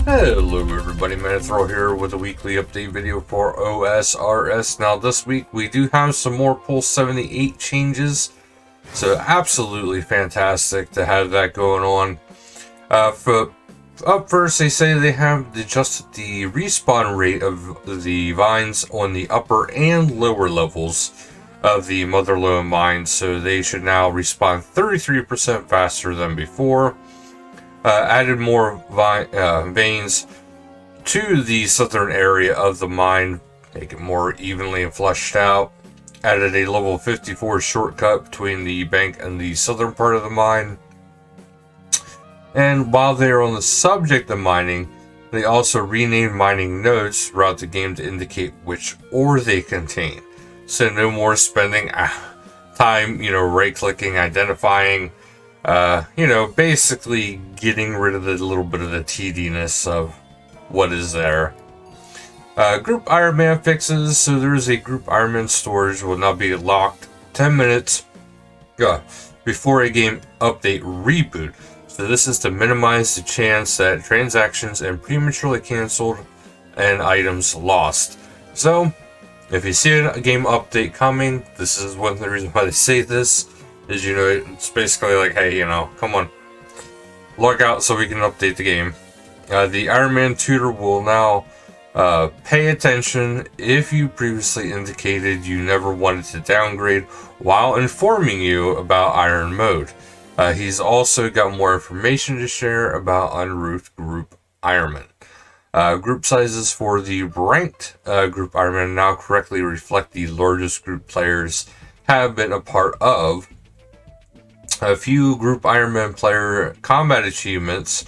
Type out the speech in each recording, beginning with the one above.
Hello everybody, Manthrow here with a weekly update video for OSRS. Now this week we do have some more Pulse 78 changes, so absolutely fantastic to have that going on. Up first, they say they have adjusted the respawn rate of the vines on the upper and lower levels of the Motherlode mine, so they should now respawn 33% faster than before. Added more veins to the southern area of the mine, make it more evenly and fleshed out. Added a level 54 shortcut between the bank and the southern part of the mine. And while they are on the subject of mining, they also renamed mining nodes throughout the game to indicate which ore they contain. So no more spending time, right-clicking, identifying, basically getting rid of the little bit of the tediness of what is there. Group Iron Man fixes, so there is a group Iron Man storage will now be locked 10 minutes before a game update reboot. So this is to minimize the chance that transactions and prematurely canceled and items lost. So if you see a game update coming, this is one of the reasons why they say this. Is, it's basically like, hey, come on, log out so we can update the game. The Iron Man tutor will now pay attention if you previously indicated you never wanted to downgrade while informing you about Iron Mode. He's also got more information to share about unroofed group Ironman. Group sizes for the ranked group Ironman now correctly reflect the largest group players have been a part of. A few Group Ironman player combat achievements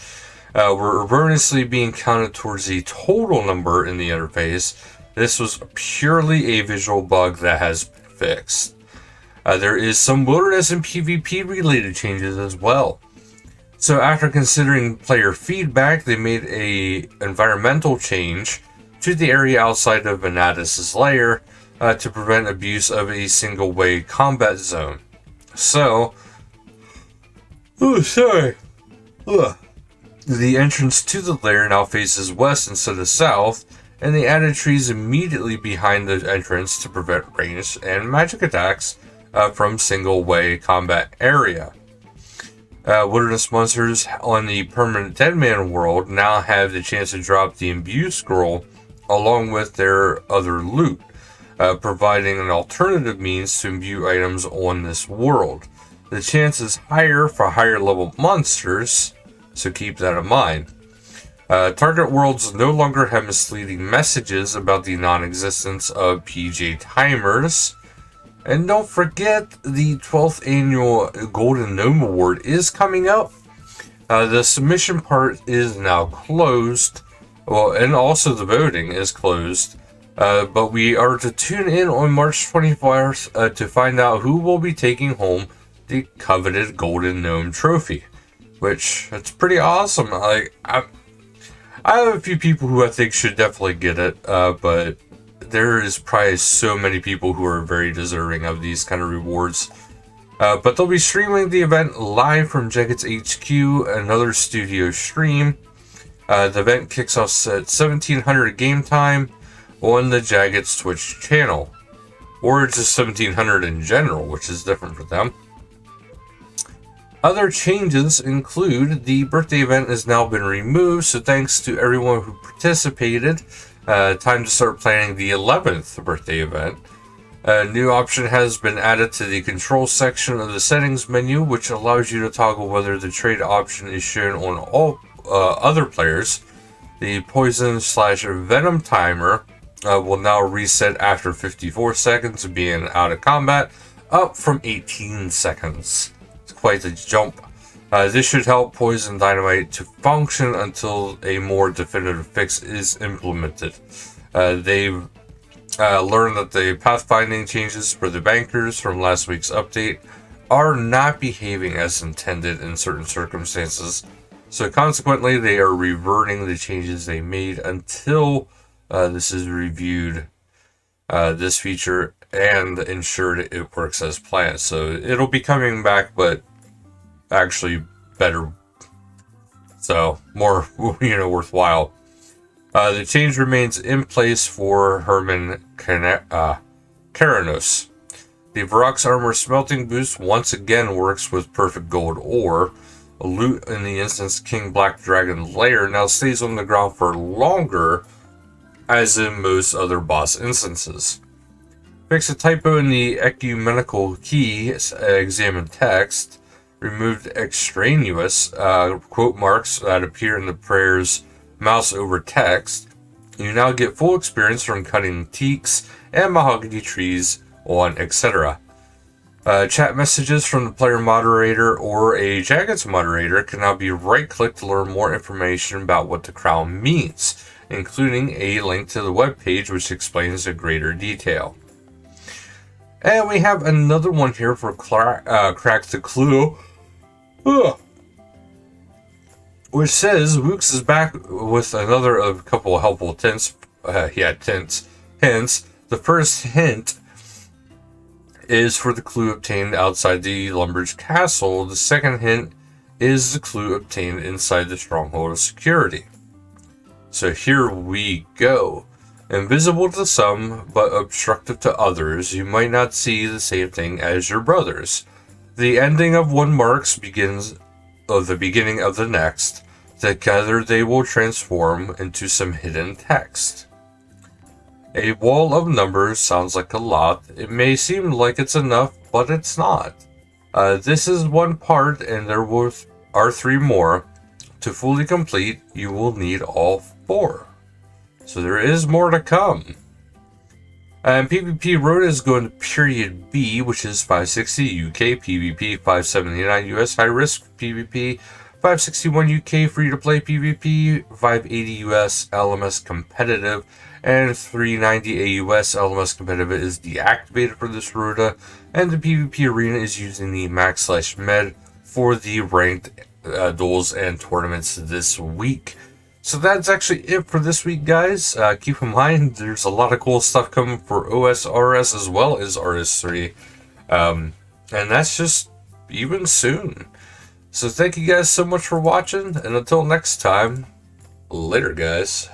were erroneously being counted towards the total number in the interface. This was purely a visual bug that has been fixed. There is some wilderness and PvP related changes as well. So after considering player feedback, they made a environmental change to the area outside of Venatus' lair to prevent abuse of a single way combat zone. So, the entrance to the lair now faces west instead of south, and they added trees immediately behind the entrance to prevent ranged and magic attacks from single way combat area. Wilderness monsters on the permanent Deadman world now have the chance to drop the Imbue Scroll along with their other loot, providing an alternative means to imbue items on this world. The chance is higher for higher level monsters, so keep that in mind. Target worlds no longer have misleading messages about the non-existence of PJ timers. And don't forget, the 12th annual Golden Gnome Award is coming up. The submission part is now closed. Well, and also the voting is closed. But we are to tune in on March 24th to find out who will be taking home the coveted Golden Gnome Trophy. Which, it's pretty awesome. I have a few people who I think should definitely get it, but there is probably so many people who are very deserving of these kind of rewards. But they'll be streaming the event live from Jagged's HQ, another studio stream. The event kicks off at 1700 game time on the Jagged's Twitch channel. Or just 1700 in general, which is different for them. Other changes include the birthday event has now been removed, so thanks to everyone who participated. Time to start planning the 11th birthday event. A new option has been added to the control section of the settings menu, which allows you to toggle whether the trade option is shown on all other players. The poison/venom timer will now reset after 54 seconds of being out of combat, up from 18 seconds. It's quite a jump. This should help Poison Dynamite to function until a more definitive fix is implemented. They've learned that the pathfinding changes for the bankers from last week's update are not behaving as intended in certain circumstances. So consequently, they are reverting the changes they made until this is reviewed, this feature, and ensured it works as planned. So it'll be coming back, but actually better. So more, worthwhile. The change remains in place for Herman Karanos. The Varrock's armor smelting boost once again works with perfect gold ore. A loot in the instance King Black Dragon lair now stays on the ground for longer, as in most other boss instances. Fix a typo in the ecumenical key, examine text. Removed extraneous quote marks that appear in the prayer's mouse over text. You now get full experience from cutting teaks and mahogany trees on etc. Chat messages from the player moderator or a Jagex moderator can now be right-clicked to learn more information about what the crown means, including a link to the webpage which explains in greater detail. And we have another one here for Crack the Clue, which says Wooks is back with another of a couple of helpful hints. Hence, the first hint is for the clue obtained outside the Lumbridge Castle. The second hint is the clue obtained inside the Stronghold of Security. So here we go. Invisible to some, but obstructive to others, you might not see the same thing as your brothers. The ending of one marks the beginning of the next. Together they will transform into some hidden text. A wall of numbers sounds like a lot. It may seem like it's enough, but it's not. This is one part, and there are 3 more. To fully complete, you will need all 4. So there is more to come. And PvP Rota is going to period B, which is 560 UK PvP, 579 US high risk PvP, 561 UK free to play PvP, 580 US LMS competitive, and 390 AUS LMS competitive is deactivated for this Rota, and the PvP arena is using the max/med for the ranked duels and tournaments this week. So that's actually it for this week, guys. Keep in mind, there's a lot of cool stuff coming for OSRS as well as RS3. And that's just even soon. So thank you guys so much for watching, and until next time, later, guys.